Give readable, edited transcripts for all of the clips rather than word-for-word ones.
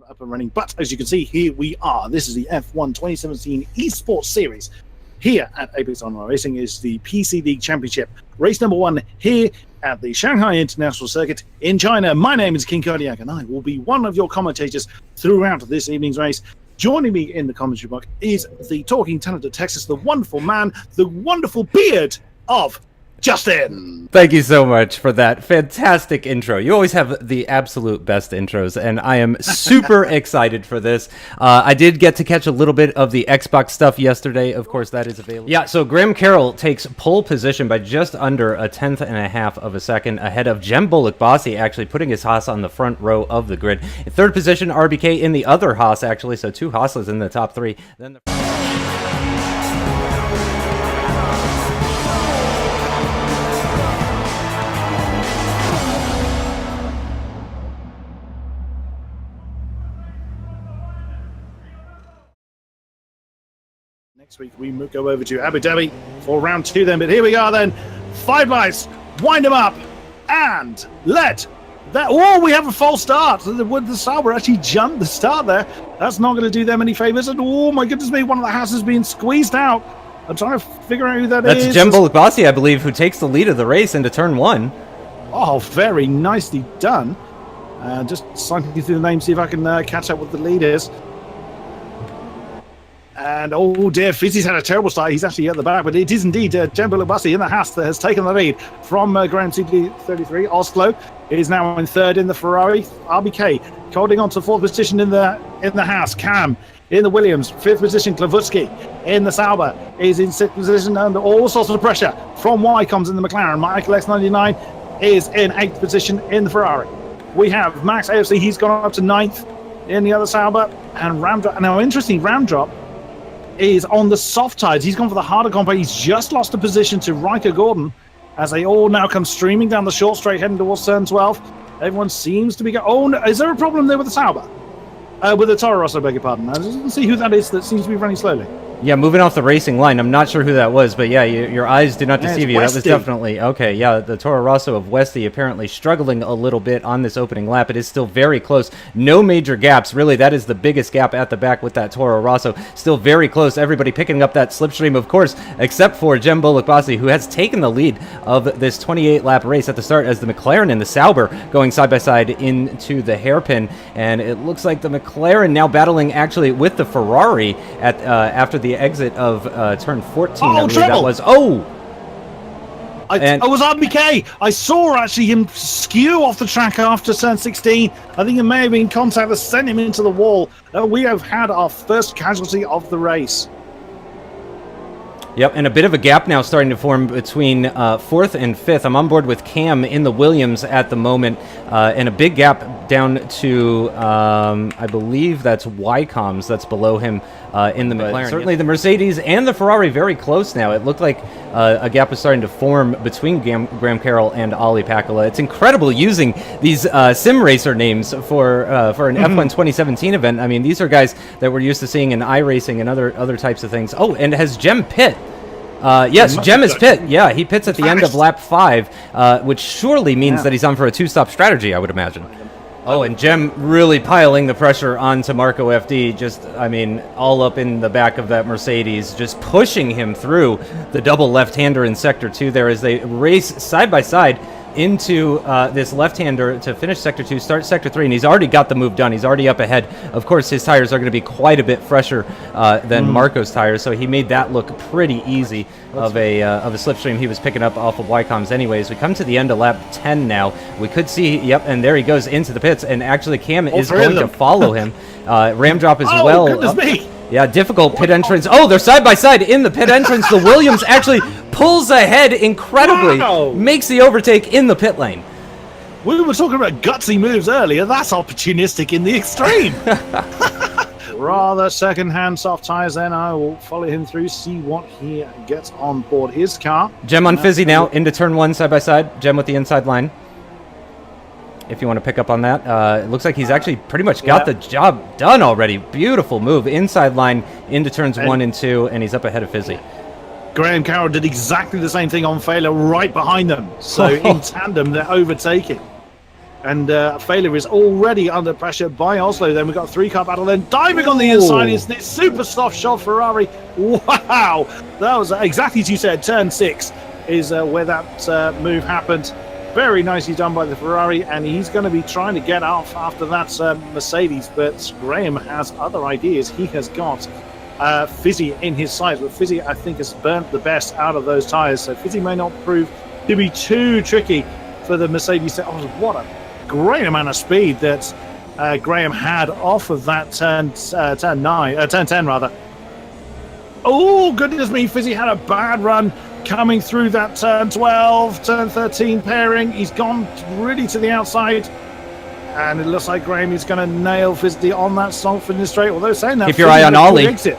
up and running. But as you can see, here we are. This is the F1 2017 Esports Series. Here at Apex Online Racing is the PC League Championship. Race number 1 here at the Shanghai International Circuit in China. My name is King Kodiak, and I will be one of your commentators throughout this evening's race. Joining me in the commentary box is the talking talent of Texas, the wonderful man, the wonderful beard of Justin. Thank you so much for that fantastic intro. You always have the absolute best intros, and I am super excited for this. I did get to catch a little bit of the Xbox stuff yesterday. Of course, that is available. Yeah, so Graham Carroll takes pole position by just under a 1/10.5 of a second ahead of Jem Bullock-Bossy, actually putting his Haas on the front row of the grid. In third position, RBK in the other Haas, actually, so 2 Haas's in the top 3. Then the Next week, we go over to Abu Dhabi for round 2 then. But here we are then. 5 lights, wind them up, and let that... Oh, we have a false start. The Sauber actually jumped the start there. That's not going to do them any favors. And oh, my goodness me, one of the houses being squeezed out. I'm trying to figure out who that is. That's Jem Bullock-Bossy, I believe, who takes the lead of the race into turn 1. Oh, very nicely done. Just cycling through the name, see if I can catch up with the leaders. And oh dear, Fizzy's had a terrible start. He's actually at the back, but it is indeed Jem Bullock-Bossy in the Haas that has taken the lead from Grand CT33. Oslo is now in 3rd in the Ferrari. RBK holding on to 4th position in the Haas. Cam in the Williams, 5th position. Klavutsky in the Sauber is in 6th position, and all sorts of pressure from Wycombs in the McLaren. Michael X99 is in 8th position in the Ferrari. We have Max AFC, he's gone up to 9th in the other Sauber, and Ramdrop. Now, interesting, Ramdrop is on the soft tires. He's gone for the harder compound. He's just lost a position to Riker Gordon as they all now come streaming down the short straight heading towards turn 12. Everyone seems to be going... Oh, no. Is there a problem there with the Sauber? With the Toro Rosso, beg your pardon. I just see who that is that seems to be running slowly. Yeah, moving off the racing line. I'm not sure who that was, but yeah, your eyes did not deceive you. That was definitely... Okay, yeah, the Toro Rosso of Westy apparently struggling a little bit on this opening lap. It is still very close. No major gaps. Really, that is the biggest gap at the back with that Toro Rosso. Still very close. Everybody picking up that slipstream, of course, except for Jem Bullock-Bossy, who has taken the lead of this 28-lap race at the start as the McLaren and the Sauber going side-by-side into the hairpin. And it looks like the McLaren now battling actually with the Ferrari at after the exit of turn 14. Oh, I believe that was. Oh! I was RBK. I saw actually him skew off the track after turn 16. I think it may have been contact that sent him into the wall. We have had our first casualty of the race. Yep, and a bit of a gap now starting to form between 4th and 5th. I'm on board with Cam in the Williams at the moment, and a big gap down to, I believe that's Wycombs that's below him in the McLaren. Certainly the Mercedes and the Ferrari very close now. It looked like a gap was starting to form between Graham Carroll and Ollie Pakula. It's incredible using these sim racer names for an F1 2017 event. I mean, these are guys that we're used to seeing in iRacing and other types of things. Oh, and has Jem pit? Yes, Jem is pit. Yeah, he pits at the end of lap 5, which surely means that he's on for a 2-stop strategy, I would imagine. Oh, and Jem really piling the pressure onto Marco FD, just, I mean, all up in the back of that Mercedes, just pushing him through the double left-hander in Sector 2 there as they race side by side into this left-hander to finish Sector 2, start Sector 3, and he's already got the move done. He's already up ahead. Of course, his tires are going to be quite a bit fresher than Marco's tires, so he made that look pretty easy of a slipstream he was picking up off of Wycombs anyways. We come to the end of lap 10 now. We could see, yep, and there he goes into the pits, and actually Cam is going to follow him. Ramdrop as well. Oh, goodness me! Yeah, difficult pit entrance. Oh, they're side by side in the pit entrance. The Williams actually pulls ahead incredibly, makes the overtake in the pit lane. We were talking about gutsy moves earlier. That's opportunistic in the extreme. Rather second-hand soft tires then. I will follow him through, see what he gets on board his car. Jem on Fizzy now, into turn 1 side by side. Jem with the inside line. If you want to pick up on that. It looks like he's actually pretty much got the job done already. Beautiful move. Inside line into turns 1 and 2, and he's up ahead of Fizzy. Graham Carroll did exactly the same thing on Failer right behind them. So in tandem, they're overtaking. And Failure is already under pressure by Oslo. Then we've got a 3-car battle. Then diving on the inside is this super soft shot Ferrari. Wow. That was exactly as you said. Turn 6 is where that move happened. Very nicely done by the Ferrari. And he's going to be trying to get off after that Mercedes. But Graham has other ideas. He has got Fizzy in his sights. But Fizzy, I think, has burnt the best out of those tyres. So Fizzy may not prove to be too tricky for the Mercedes. Oh, what a great amount of speed that Graham had off of that turn 10 rather. Oh goodness me, Fizzy had a bad run coming through that turn 12, turn 13 pairing. He's gone really to the outside, and it looks like Graham is going to nail Fizzy on that soft finish straight. Although saying that, keep your eye on Ollie. Exit.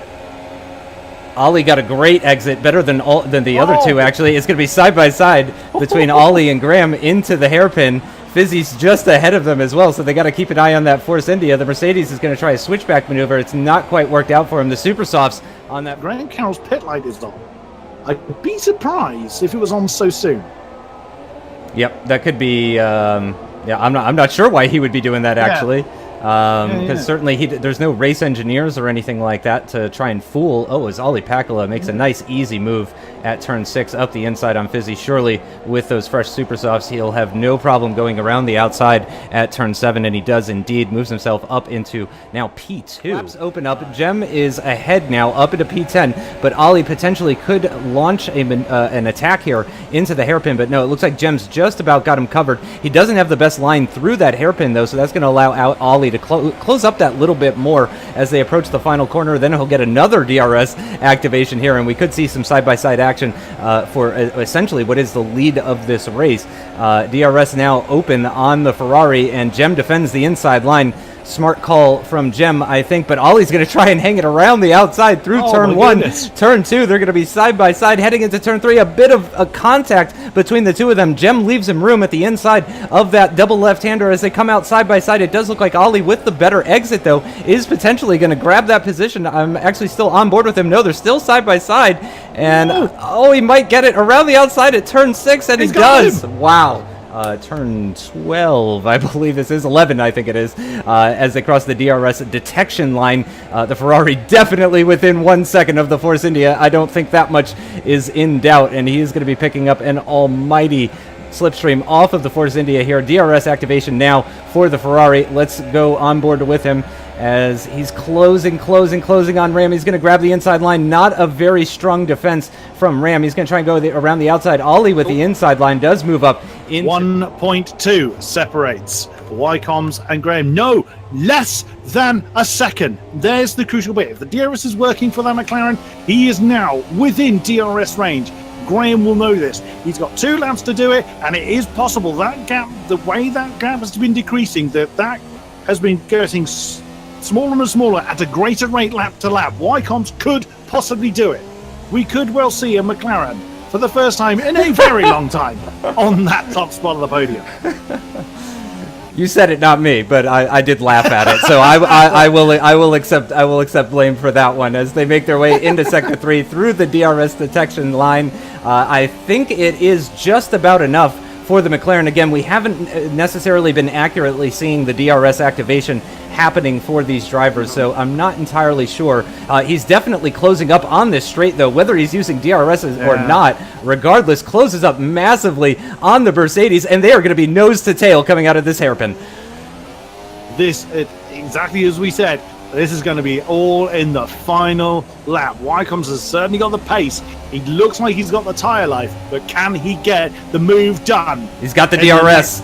Ollie got a great exit, better than the other two, actually. It's going to be side by side between Ollie and Graham into the hairpin. Fizzy's just ahead of them as well, so they got to keep an eye on that Force India. The Mercedes is going to try a switchback maneuver. It's not quite worked out for him. The Super Softs on that. Graham Carroll's pit light is on. I'd be surprised if it was on so soon. Yep, that could be. Yeah, I'm not sure why he would be doing that actually. Because certainly there's no race engineers or anything like that to try and fool. Oh, as Ollie Pakala makes a nice easy move at turn 6 up the inside on Fizzy. Surely with those fresh super softs, he'll have no problem going around the outside at turn 7, and he does indeed. Moves himself up into now P2. Laps open up. Jem is ahead now up into P10, but Ollie potentially could launch an attack here into the hairpin, but no, it looks like Jem's just about got him covered. He doesn't have the best line through that hairpin though, so that's going to allow out Ollie to close up that little bit more as they approach the final corner. Then he'll get another DRS activation here, and we could see some side-by-side action for essentially what is the lead of this race. DRS now open on the Ferrari, and Jem defends the inside line. Smart call from Jem, I think, but Ollie's going to try and hang it around the outside through turn 1. Turn 2, they're going to be side by side heading into turn 3. A bit of a contact between the two of them. Jem leaves him room at the inside of that double left-hander as they come out side by side. It does look like Ollie, with the better exit, though, is potentially going to grab that position. I'm actually still on board with him. No, they're still side by side, and he might get it around the outside at turn 6, and he does. Wow. Turn 12, I believe this is 11, I think it is, as they cross the DRS detection line. The Ferrari definitely within 1 second of the Force India. I don't think that much is in doubt, and he is going to be picking up an almighty slipstream off of the Force India here. DRS activation now for the Ferrari. Let's go on board with him as he's closing on Ram. He's going to grab the inside line. Not a very strong defense from Ram. He's going to try and go around the outside. Ollie with the inside line does move up. 1.2 separates Wycombs and Graham. No, less than a second. There's the crucial bit. If the DRS is working for that McLaren, he is now within DRS range. Graham will know this. He's got 2 laps to do it, and it is possible that gap, the way that gap has been decreasing, that has been getting smaller and smaller at a greater rate lap to lap. Wycombs could possibly do it. We could well see a McLaren for the first time in a very long time on that top spot of the podium. You said it, not me, but I did laugh at it. So I will accept blame for that one as they make their way into sector 3 through the DRS detection line. I think it is just about enough for the McLaren. Again, we haven't necessarily been accurately seeing the DRS activation happening for these drivers, so I'm not entirely sure. He's definitely closing up on this straight, though, whether he's using DRS or not. Regardless, closes up massively on the Mercedes, and they are going to be nose to tail coming out of this hairpin. Exactly as we said, this is going to be all in the final lap. Wycombs has certainly got the pace. He looks like he's got the tyre life, but can he get the move done? He's got the DRS.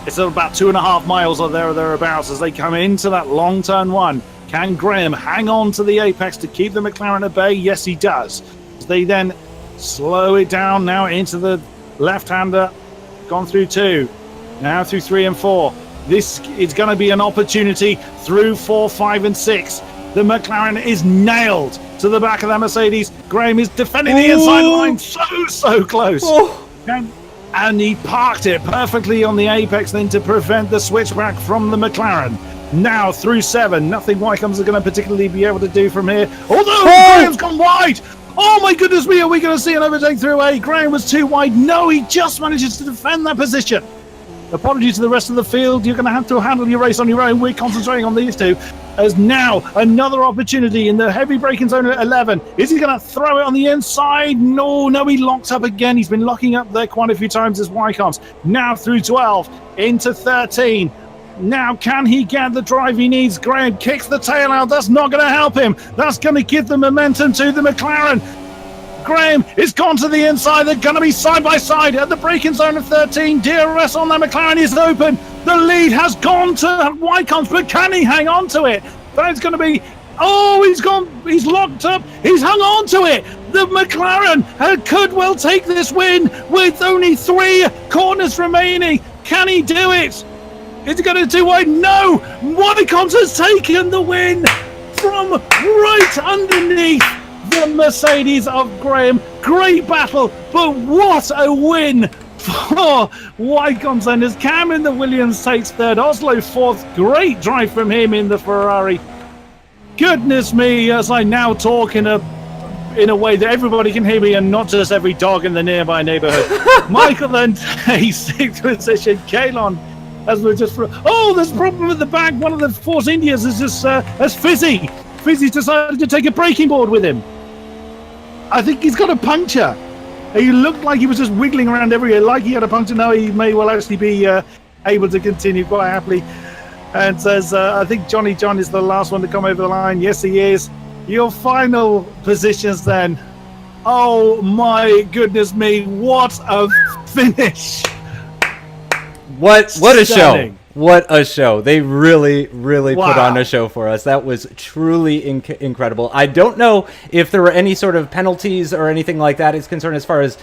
It's about 2.5 miles or thereabouts as they come into that long turn 1. Can Graham hang on to the apex to keep the McLaren at bay? Yes, he does. They then slow it down now into the left-hander. Gone through 2. Now through 3 and 4. This is going to be an opportunity through 4, 5, and 6. The McLaren is nailed to the back of that Mercedes. Graham is defending the inside line so close. And he parked it perfectly on the apex then to prevent the switchback from the McLaren. Now through 7, nothing Wycombs are going to particularly be able to do from here. Although Graham's gone wide. Oh my goodness me, are we going to see an overtake through 8? Graham was too wide. No, he just manages to defend that position. Apologies to the rest of the field. You're going to have to handle your race on your own. We're concentrating on these two. As now another opportunity in the heavy braking zone at 11. Is he going to throw it on the inside? No, he locked up again. He's been locking up there quite a few times as Wycombs. Now through 12 into 13. Now, can he get the drive he needs? Graham kicks the tail out. That's not going to help him. That's going to give the momentum to the McLaren. Graham is gone to the inside. They're going to be side by side at the braking zone of 13. DRS on that McLaren is open. The lead has gone to Wycombs, but can he hang on to it? That's going to be... Oh, he's gone. He's locked up. He's hung on to it. The McLaren could well take this win with only 3 corners remaining. Can he do it? Is he going to do it? No! Wycombs has taken the win from right underneath the Mercedes of Graham. Great battle, but what a win for Wycombs. And as Cam in the Williams takes third, Oslo fourth. Great drive from him in the Ferrari. Goodness me, as I now talk in a way that everybody can hear me and not just every dog in the nearby neighborhood. Michael then takes 6th position. Kalon, as we're just... there's a problem at the back. One of the Force Indias is just as Fizzy. Fizzy's decided to take a braking board with him. I think he's got a puncture. He looked like he was just wiggling around everywhere, like he had a puncture. Now he may well actually be able to continue quite happily. And says, I think Johnny John is the last one to come over the line. Yes, he is. Your final positions then. Oh my goodness me, what a finish. What a show. What a show. They really put on a show for us. That was truly incredible. I don't know if there were any sort of penalties or anything like that is concerned as far as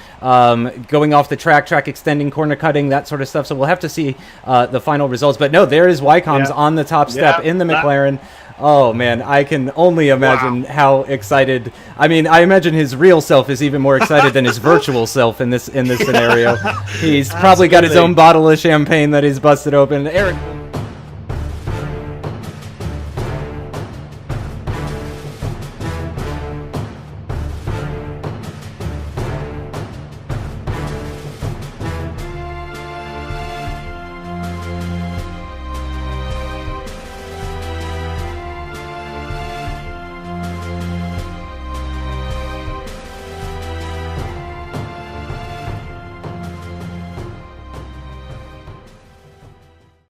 going off the track extending, corner cutting, that sort of stuff. So we'll have to see the final results. But no, there is Wycombs on the top step in the McLaren. Oh, man, I can only imagine how excited. I mean, I imagine his real self is even more excited than his virtual self in this scenario. He's probably got his own bottle of champagne that he's busted open. Eric.